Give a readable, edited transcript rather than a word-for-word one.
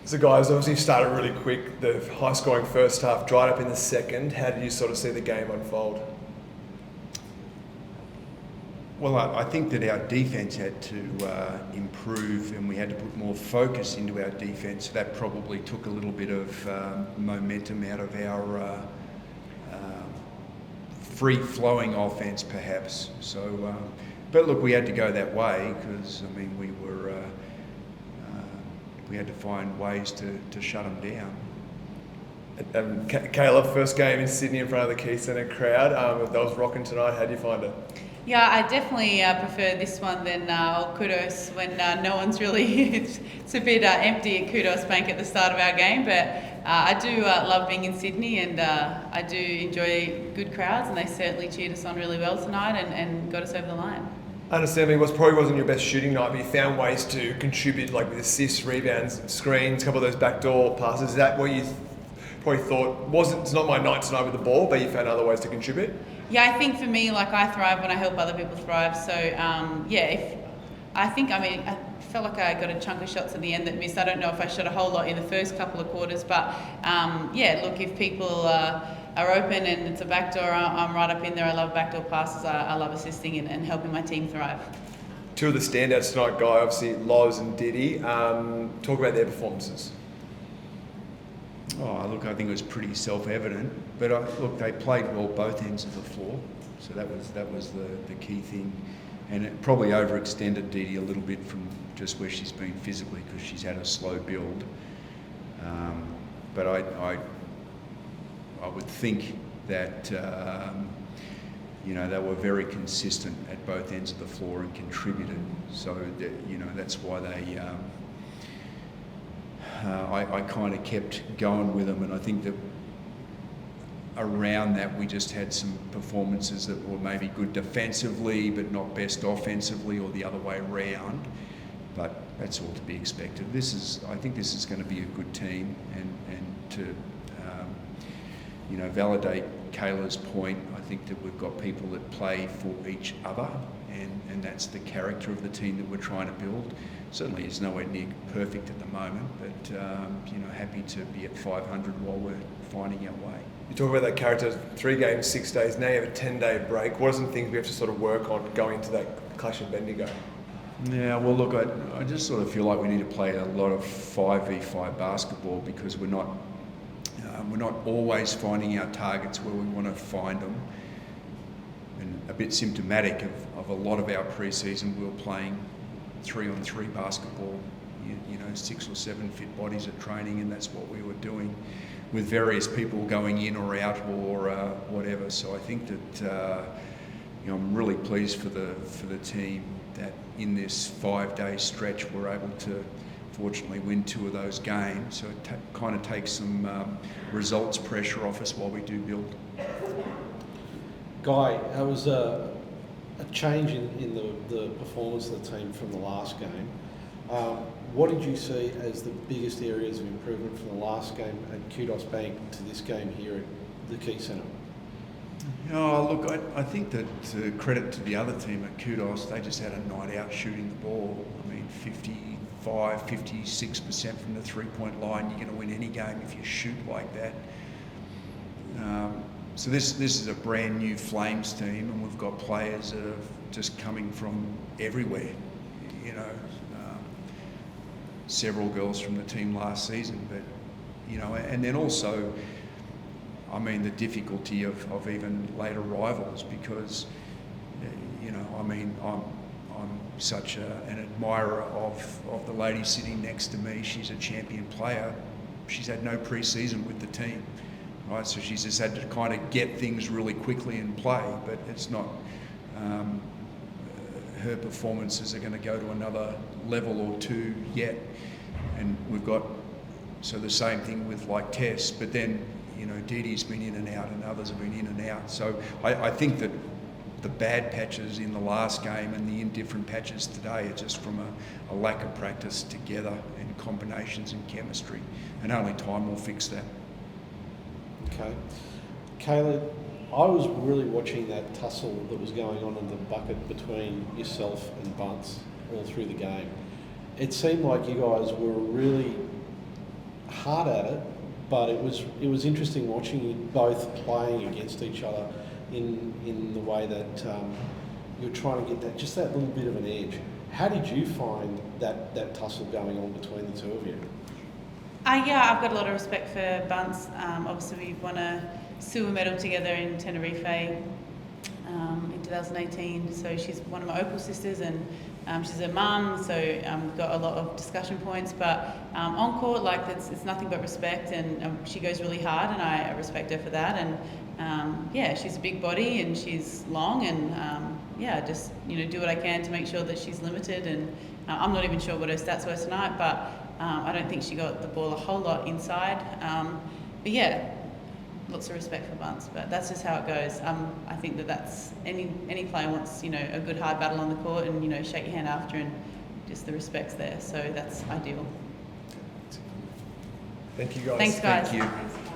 So guys, obviously you started really quick, the high scoring first half, dried up in the second. How did you sort of see the game unfold? Well, I think that our defence had to improve, and we had to put more focus into our defence. So that probably took a little bit of momentum out of our free-flowing offence, perhaps. So, but look, we had to go that way because I mean we had to find ways to shut them down. Kayla, first game in Sydney in front of the Key Centre crowd. That was rocking tonight. How do you find it? Yeah, I definitely prefer this one than Kudos when no one's really, it's a bit empty at Kudos Bank at the start of our game, but I do love being in Sydney, and I do enjoy good crowds, and they certainly cheered us on really well tonight and got us over the line. Understandably, probably wasn't your best shooting night, but you found ways to contribute, like with assists, rebounds, screens, a couple of those backdoor passes. Is that what you probably thought, it's not my night tonight with the ball, but you found other ways to contribute? Yeah, I think for me, like, I thrive when I help other people thrive. So, I felt like I got a chunk of shots at the end that missed. I don't know if I shot a whole lot in the first couple of quarters, but if people are open and it's a backdoor, I'm right up in there. I love backdoor passes. I love assisting and helping my team thrive. Two of the standouts tonight, Guy, obviously Loz and Diddy. Talk about their performances. Oh, look, I think it was pretty self-evident, but look, they played well both ends of the floor, so that was the key thing, and it probably overextended Dee Dee a little bit from just where she's been physically because she's had a slow build. But I would think that they were very consistent at both ends of the floor and contributed, so that's why they. I kind of kept going with them, and I think that around that we just had some performances that were maybe good defensively but not best offensively, or the other way around, but that's all to be expected. I think this is going to be a good team, and to validate Kayla's point, I think that we've got people that play for each other, and that's the character of the team that we're trying to build. Certainly it's nowhere near perfect at the moment, but happy to be at 500 while we're finding our way. You talk about that character, 3 games, 6 days, now you have a 10-day break. What are some things we have to sort of work on going into that clash of Bendigo? Yeah, well look, I just sort of feel like we need to play a lot of 5v5 basketball because we're not always finding our targets where we want to find them. And a bit symptomatic of a lot of our pre-season, we were playing 3-on-3 basketball, 6 or 7 fit bodies at training, and that's what we were doing with various people going in or out or whatever. So I think that I'm really pleased for the team that in this 5-day stretch we're able to fortunately win 2 of those games. So it kind of takes some results pressure off us while we do build. Guy, that was a change in the performance of the team from the last game. What did you see as the biggest areas of improvement from the last game at Kudos Bank to this game here at the Key Centre? Oh, look, I think that credit to the other team at Kudos, they just had a night out shooting the ball. I mean, 56% from the three-point line. You're going to win any game if you shoot like that. So this is a brand new Flames team, and we've got players that are just coming from everywhere. Several girls from the team last season, but and then also, I mean, the difficulty of even late arrivals because I'm such an admirer of the lady sitting next to me. She's a champion player. She's had no pre-season with the team. Right, so she's just had to kind of get things really quickly and play, but it's not. Her performances are going to go to another level or 2 yet, and we've got the same thing with like Tess, but then Dee Dee's been in and out, and others have been in and out. So I think that the bad patches in the last game and the indifferent patches today are just from a lack of practice together and combinations and chemistry, and only time will fix that. Okay. Kayla, I was really watching that tussle that was going on in the bucket between yourself and Bunce all through the game. It seemed like you guys were really hard at it, but it was interesting watching you both playing against each other in the way that you're trying to get that little bit of an edge. How did you find that tussle going on between the two of you? Yeah, I've got a lot of respect for Bunce. Obviously, we won a silver medal together in Tenerife in 2018. So she's one of my Opal sisters, and she's a mum. So we've got a lot of discussion points. But on court, like it's nothing but respect, and she goes really hard, and I respect her for that. And yeah, she's a big body and she's long, and yeah, just do what I can to make sure that she's limited. And I'm not even sure what her stats were tonight, but I don't think she got the ball a whole lot inside. But yeah, lots of respect for Bunce, but that's just how it goes. I think that's any player wants a good hard battle on the court, and shake your hand after, and just the respect's there. So that's ideal. Thank you guys. Thanks, guys. Thank you.